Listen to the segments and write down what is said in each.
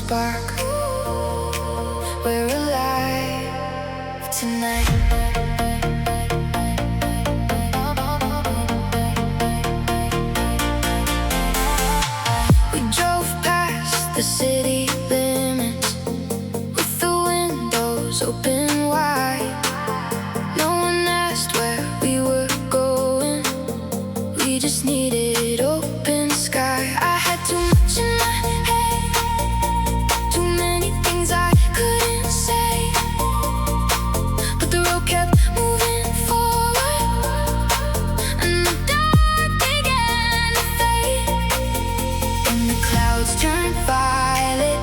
spark. We're alive tonight. We drove past the city limits with the windows open wide. No one asked where we were going, we just needed open sky. I had too much in my head, too many things I couldn't say, but the road kept moving forward, and the dark began to fade, and the clouds turned violet,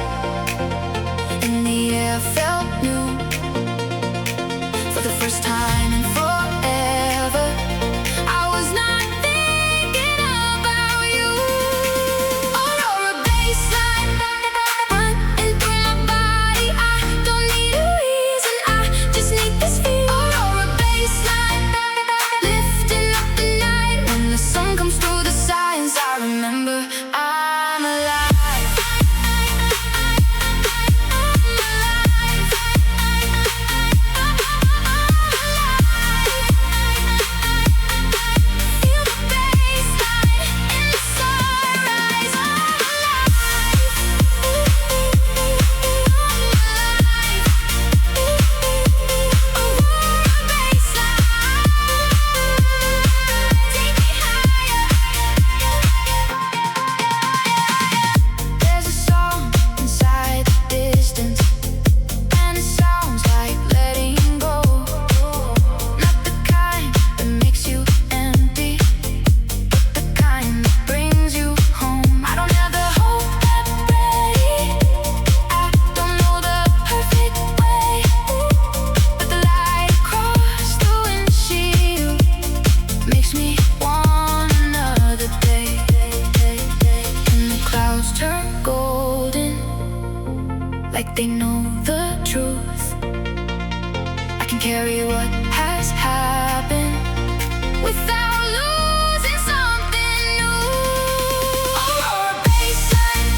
and the air felt new. For the first time in forever, I was not thinking about you. Aurora Bassline, running through my body. I don't need a reason, I just need this feel. Aurora Bassline, lifting up the night. When the sun comes through the signs, I remember I'm alive. Feel the bassline in the sunrise. I'm alive. Aurora Bassline, take me higher. There's a song inside the distance, and it sounds like letting go. Not the kind that makes you empty, but the kind that brings you home. I don't have the hope that's ready, I don't know the perfect way, but the light across the windshield makes me want another day. And the clouds turn golden, like they know the truth. I can carry what has happened without losing something new. Aurora Bassline,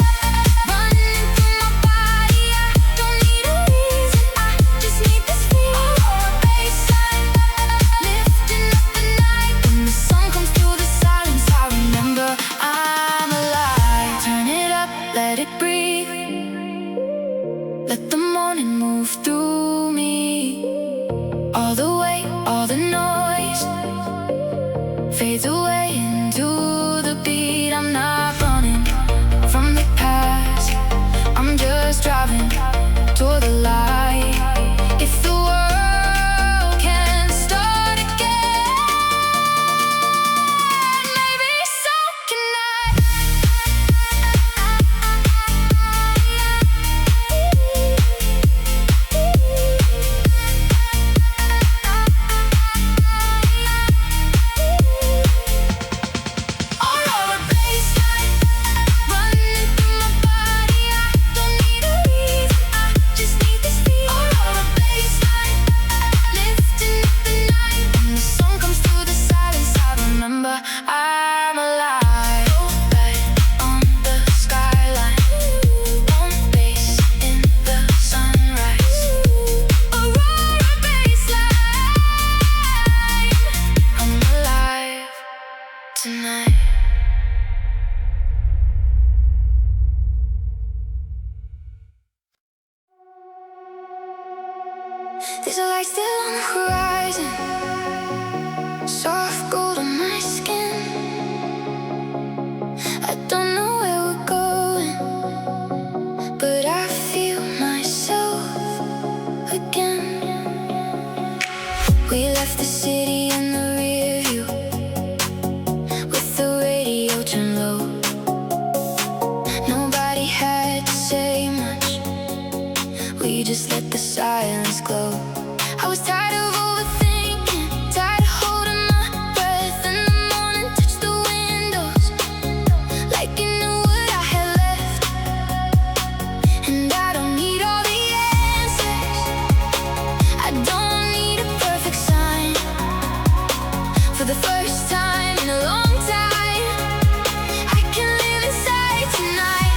running through my body. I don't need a reason, I just need this feel. Aurora Bassline, lifting up the night. When the sun comes through the silence, I remember I'm alive. Turn it up, let it breathe. Let the morning move through me. All the weight, all the noise fades away into the beat. I'm not running from the past, I'm just driving toward the light. If the world can start again, maybe so can I. Aurora Bassline, running through my body. I don't need a reason, I just need this feel. Aurora Bassline, lifting up the night. When the sun comes through the silence, I remember I'm alive. Right on the skyline, on base in the sunrise. Aurora Bassline, I'm alive tonight. There's a light still on the horizon, soft gold on my skin. I don't know where we're going, but I feel myself again. We left the city in the rear view, with the radio turned low. Nobody had to say much, we just let the silence glow. I was tired of overthinking, tired of holding my breath, and the morning touched the windows like you knew what I had left. And I don't need all the answers, I don't need a perfect sign. For the first time in a long time, I can live inside tonight.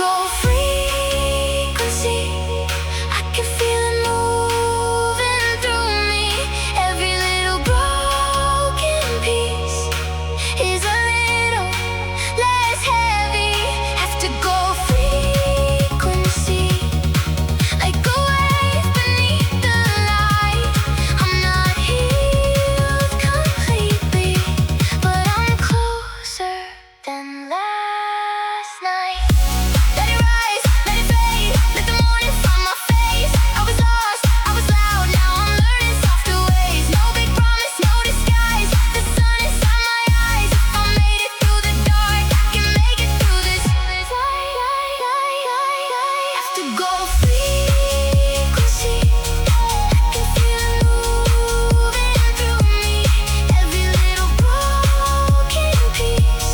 go frequency. I can feel it moving through me. Every little broken piece is a little less heavy. Have to go frequency, like a wave beneath the light. I'm not healed completely, but I'm closer than last night. Let it rise, let it fade, let the morning find my face. I was lost, I was loud, now I'm learning softer ways. No big promise, no disguise, the sun inside my eyes. If I made it through the dark, I can make it through this light. Have to go frequency. I can feel it moving through me. Every little broken piece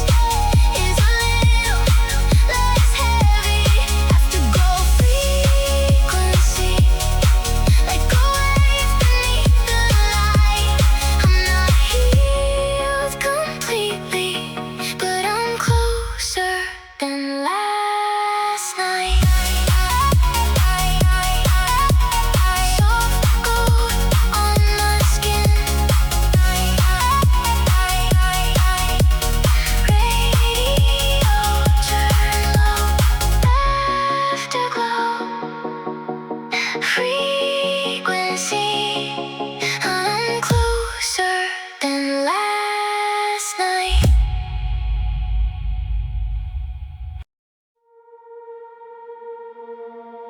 is a little less heavy. Have to go frequency, like a wave beneath the light. I'm not healed completely, but I'm closer than last night. Soft gold on my skin. Radio turn low. Afterglow frequency. I'm closer than last night.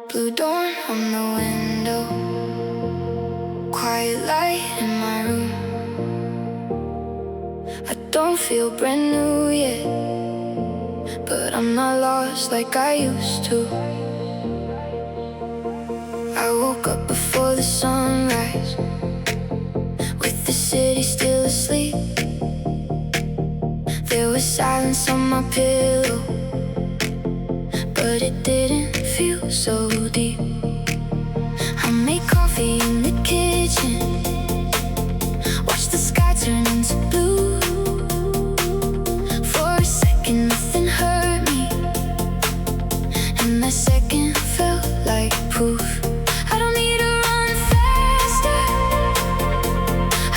Blue dawn on the window, quiet light in my room. I don't feel brand new yet, but I'm not lost like I used to. I woke up before the sunrise, with the city still asleep. There was silence on my pillow, but it didn't feel so deep. I made coffee in the kitchen, watch the sky turn into blue. For a second nothing hurt me, and that second felt like proof. I don't need to run faster,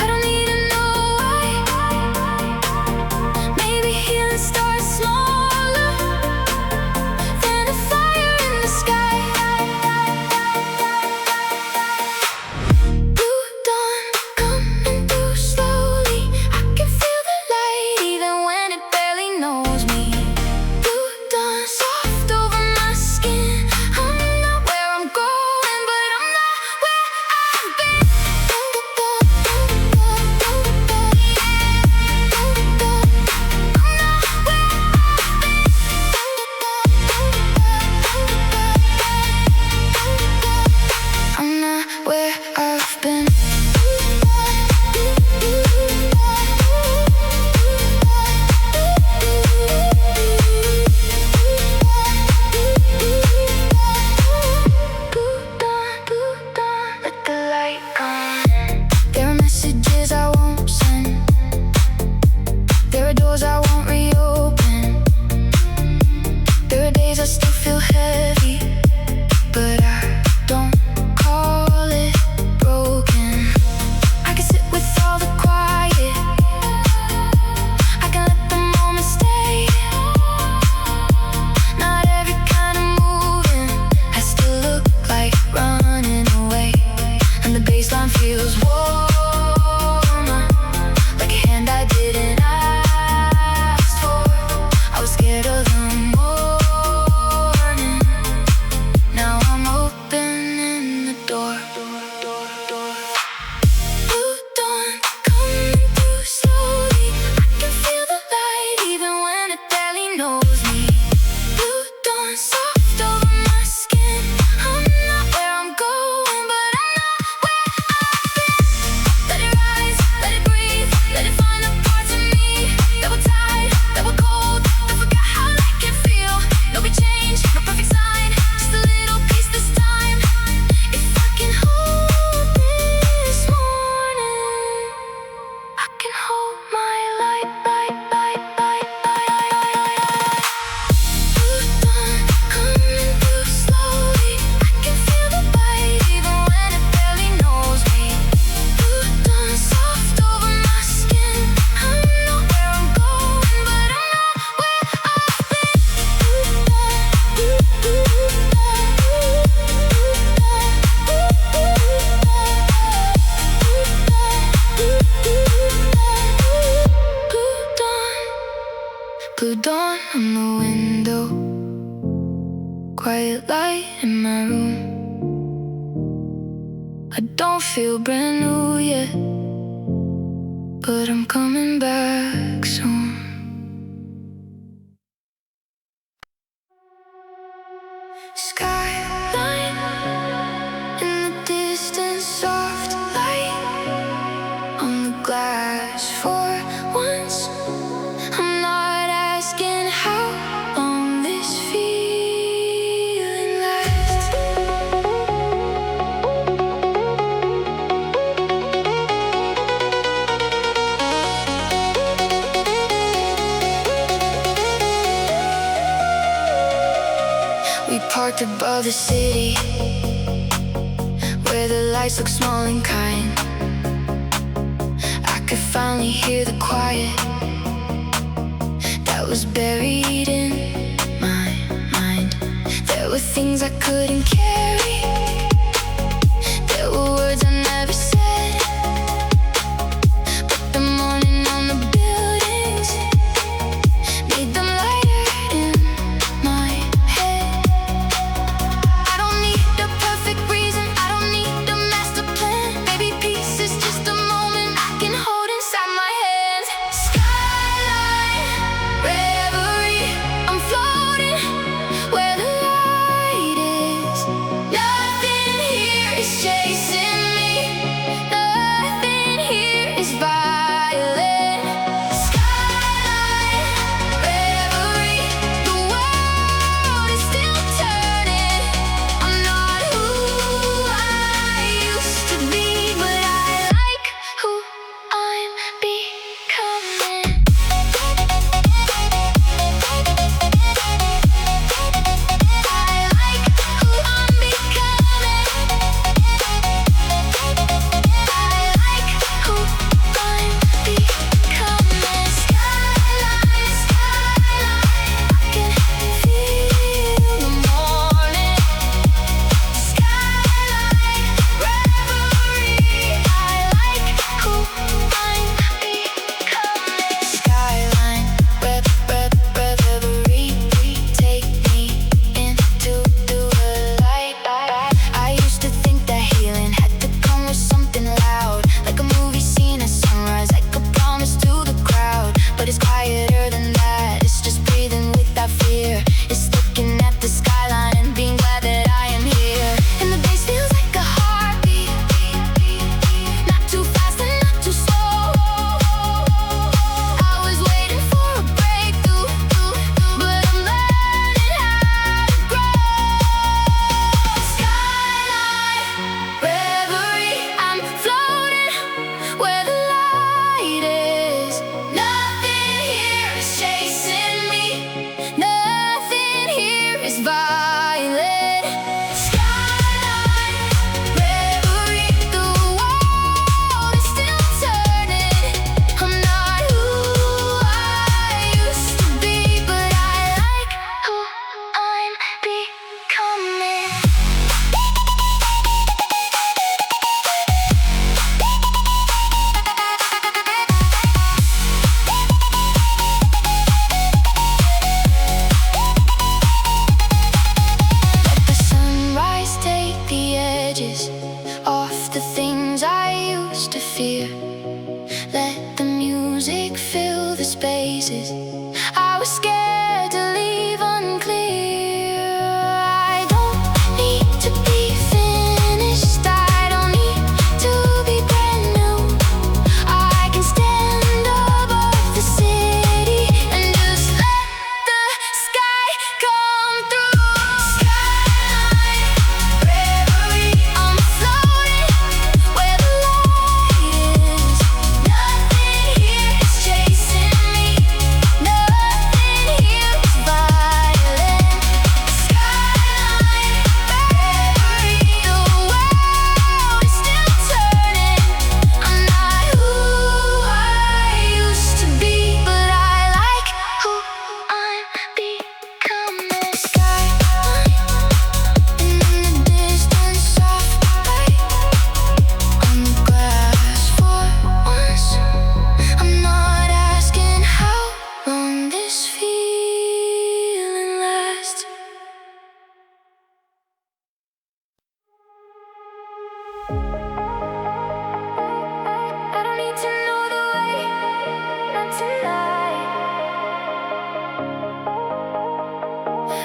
I don't need to know why. Maybe healing starts smaller than a fire in the sky. on the window, quiet light in my room. I don't feel brand new yet, but I'm coming back soon. Skyline in the distance, soft light on the glass. For once, I'm not asking how long this feeling lasts. We parked above the city, where the lights look small and kind. I could finally hear the quiet that was buried in my mind. There were things I couldn't carry, there were words I never said, but the morning on the buildings made them lighter in my head. I don't need a perfect reason, I don't need a master plan. Maybe peace is just a moment I can hold inside my hands. Skyline Reverie, I'm floating where the light is now.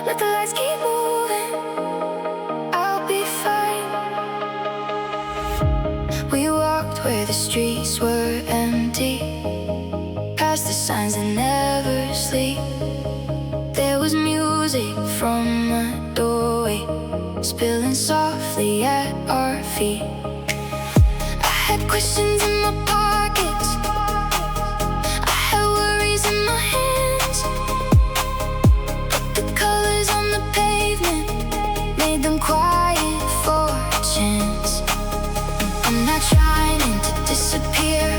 Let the lights keep moving, I'll be fine. We walked where the streets were empty, past the signs that never sleep. There was music from a doorway, spilling softly at our feet. I had questions in my pockets, I had worries in my hands, but the colors on the pavement made them quiet for a chance. I'm not trying to disappear,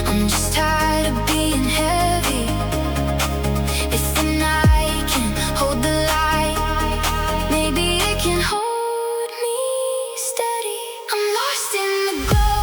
I'm just tired of being heavy. If the night can hold the light, maybe it can hold me steady. I'm lost in the glow,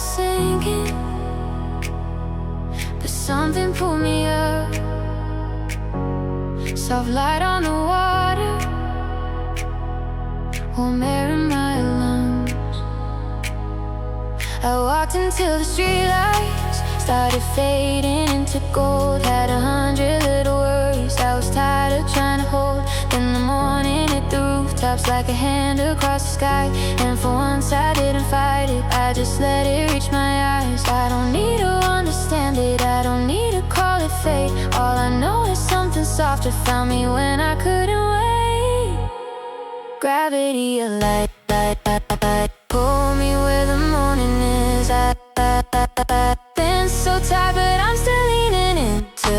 was sinking, but something pulled me up. Soft light on the water, warm air in my lungs. I walked until the streetlights started fading into gold. Had 100 little worries I was tired of trying to hold. Then the morning hit the rooftops like a hand across the sky, and for once I didn't fight it, I just let it reach my eyes. I don't need to understand it, I don't need to call it fate. All I know is something softer found me when I couldn't wait. Gravity, a light, pull me where the morning is. I've been so tired, but I'm still leaning into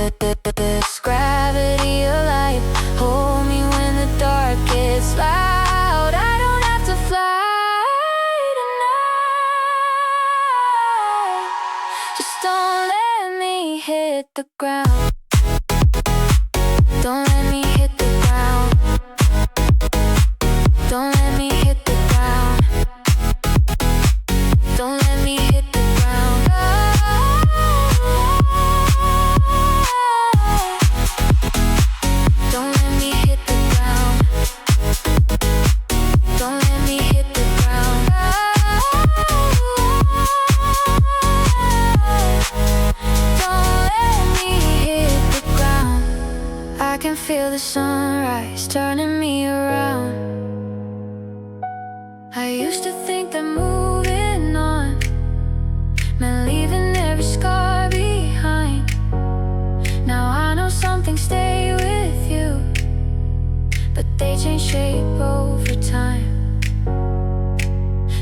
this. Gravity, a light, hold me when the dark gets loud. I don't have to fly tonight. Just don't let me hit the ground. Don't let me hit the ground. Don't let me hit the ground. Don't let me hit the ground. Don't let me hit the ground. Don't let me hit the ground. Don't let me hit the ground. I can feel the sunrise turning me around. I used to think that moving on meant leaving every scar behind. Now I know some things stay with you, but they change shape over time.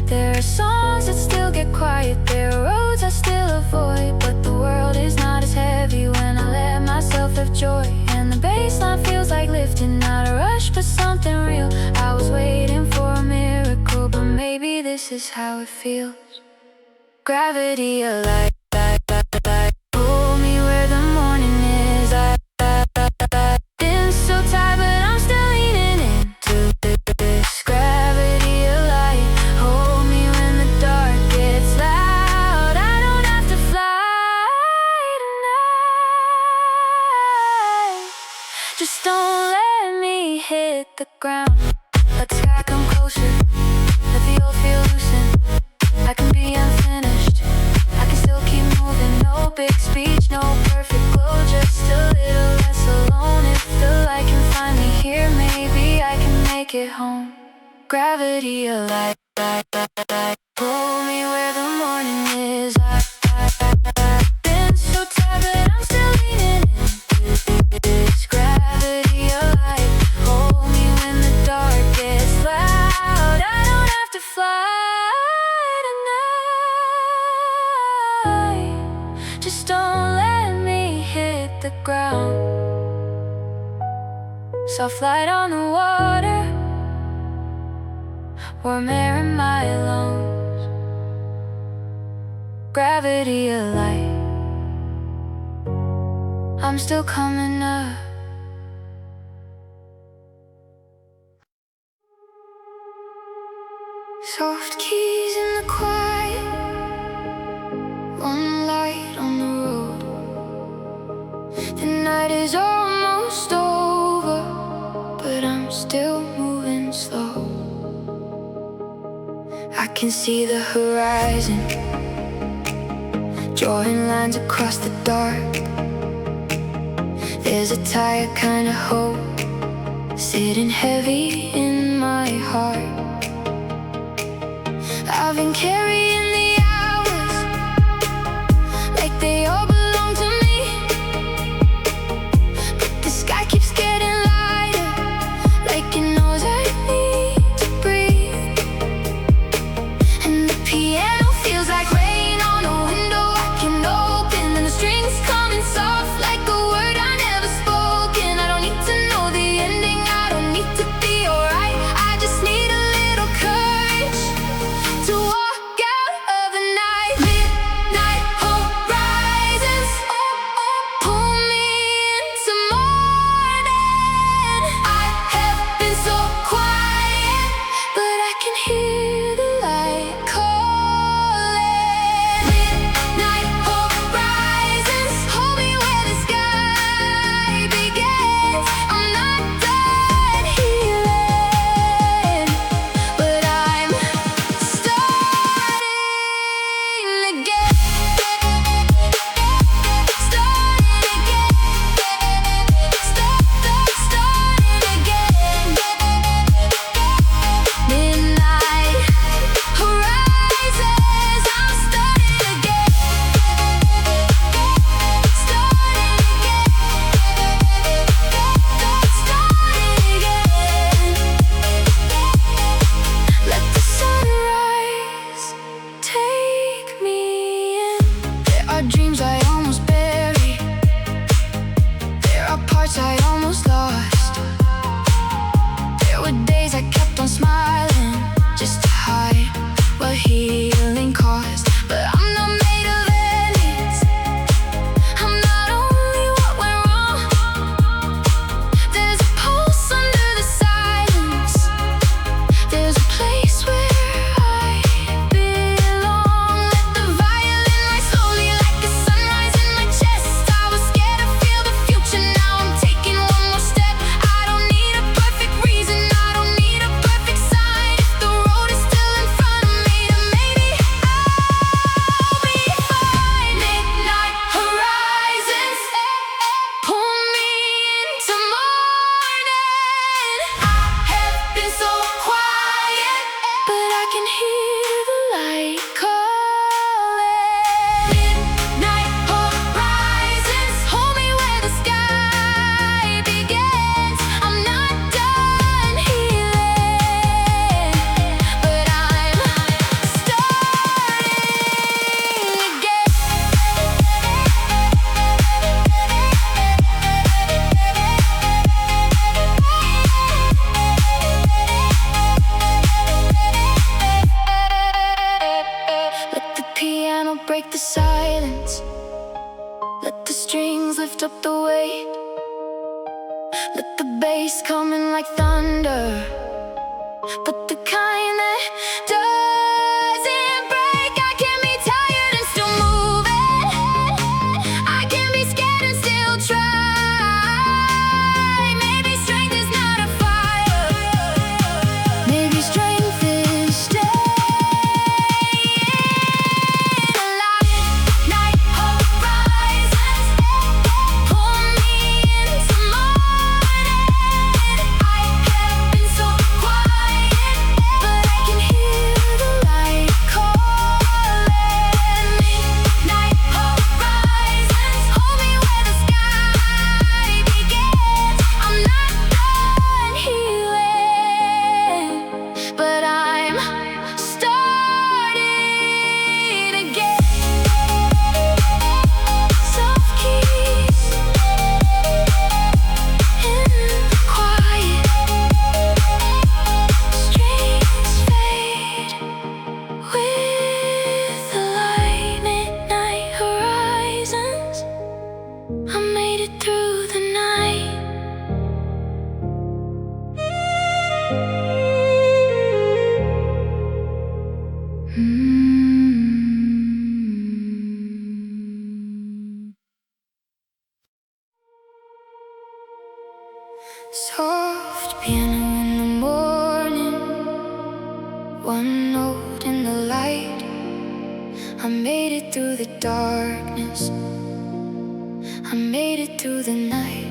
There are songs that still get quiet, there are roads I still avoid, but the world is not as heavy when I let myself have joy. And the bassline feels like lifting, not a rush but something real. I was waiting for a miracle, but maybe this is how it feels. Gravity, a light, pull me where the morning is. I've been so tired, but I'm still leaning into this. Gravity, a light, hold me when the dark gets loud. I don't have to fly tonight. Just don't let me hit the ground. Let the sky come closer, let the old feel loosen. I can be unfinished, I can still keep moving. No big speech, no perfect glow, just a little less alone. If the light can find me here, maybe I can make it home. Gravity, a light, pull me where the morning is. I've been so tired, but I'm still leaning into this. Gravity, a light, hold me when the dark gets loud. I don't have to fly tonight. Just don't let me hit the ground. Soft light on the water, warm air in my lungs. Gravity, a light, I'm still coming up. Soft keys in the quiet, one light on the road. The night is almost over, but I'm still moving slow. I can see the horizon, drawing lines across the dark. There's a tired kind of hope sitting heavy in my heart. I've been carrying the hours like they all belong to me, but the sky keeps getting lighter, like it knows I need to breathe. And the piano feels like rain on a window I can open, and the strings coming soft like a word I never spoken. I don't need to know the ending, I don't need to be alright. I just need a little courage to walk out break the silence. Let the strings lift up the weight. Let the bass come in like thunder, but the kind that doesn't break. I can be tired and still moving. I can be scared and still try. Maybe strength is not a fire. Maybe strength is staying alive. Night horizons pull me into morning. I have been so quiet, but I can hear the light calling me. Night horizons hold me where the sky begins. I'm not done healing, but I'm starting again. Soft keys in the quiet. Strings fade with the light. Midnight horizons, I made it through the night. Soft piano in the morning, one note in the light. I made it through the darkness. I made it through the night.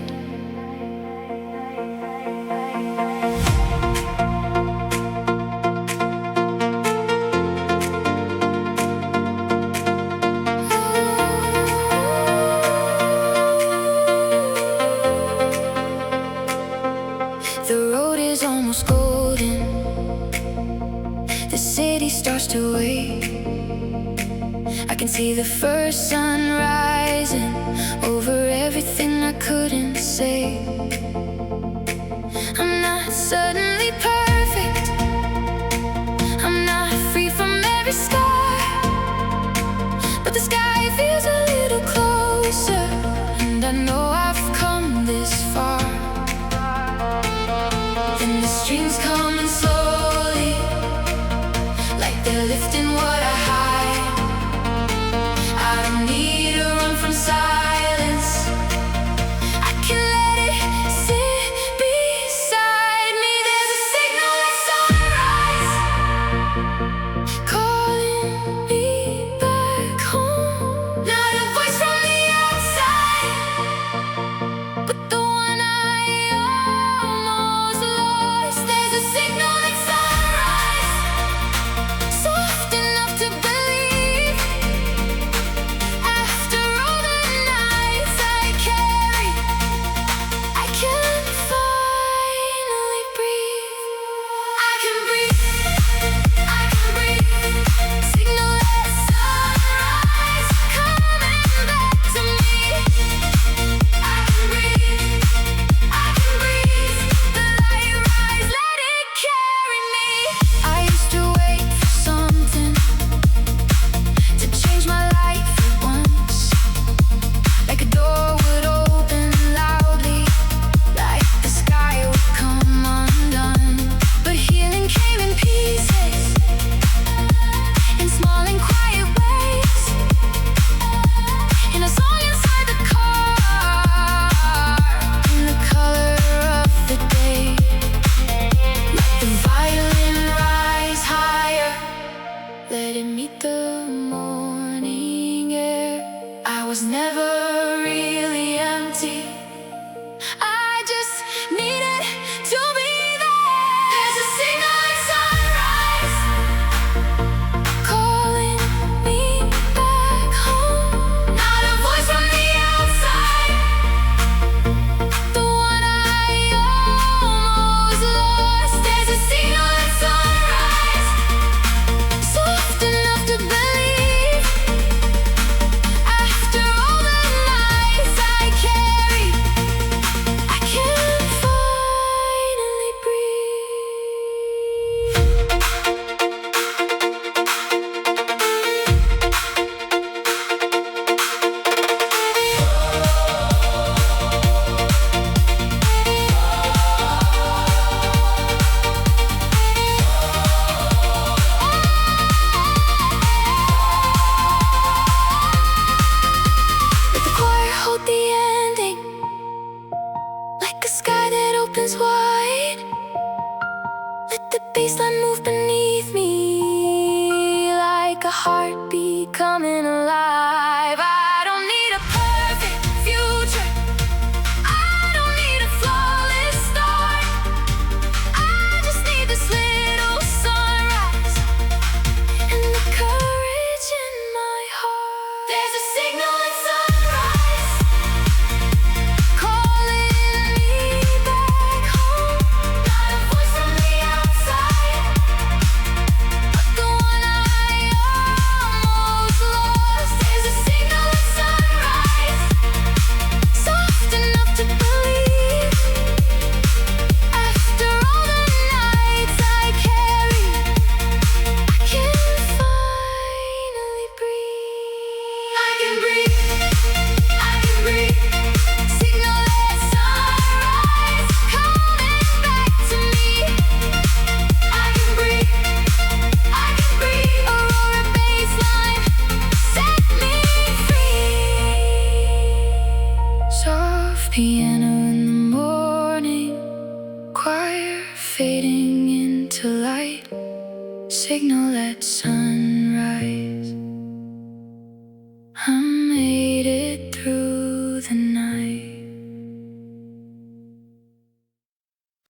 The road is almost golden. The city starts to wake. I can see the first sun rising over everything I couldn't say. I'm not suddenly perfect. I'm not free from every scar, but the sky feels a little closer, and I know I've come this far. And the strings coming slowly, like they're lifting what I hide. I don't need to run from silence. I can let it sit beside me. There's a signal at sunrise, calling me back home. Not a voice from the outside, but the one I almost lost. There's a signal at sunrise, soft enough to believe. After all the nights I carried, I can finally breathe. I can breathe. I can breathe. Signal at sunrise, coming back to me. I can breathe. I can breathe. The light rise, let it carry me. I used to wait for something to change my life at once, like a door would open loudly, like the sky would come undone. But healing came in pieces, in small and quiet ways, in a song inside the car, in the color of the day. Let the violin rise higher, let it meet the morning air. I was never really empty, I just needed to be there. There's a signal at sunrise, calling me back home. Not a voice from the outside, the one I almost lost. There's a signal at sunrise, soft enough to believe. After all the coming alive. I don't need a perfect future, I don't need a flawless start. I just need this little sunrise and the courage in my heart. There's a signal in sunrise, calling me back home. Not a voice from the outside, but the one I almost lost. There's a signal in sunrise, soft enough to believe. After all the nights I carried, I can finally breathe. I can breathe, I can breathe. Signal at sunrise, coming back to me. I can breathe, I can breathe. Aurora Bassline, set me free. Soft piano in the morning, choir fading into light. Signal at sunrise.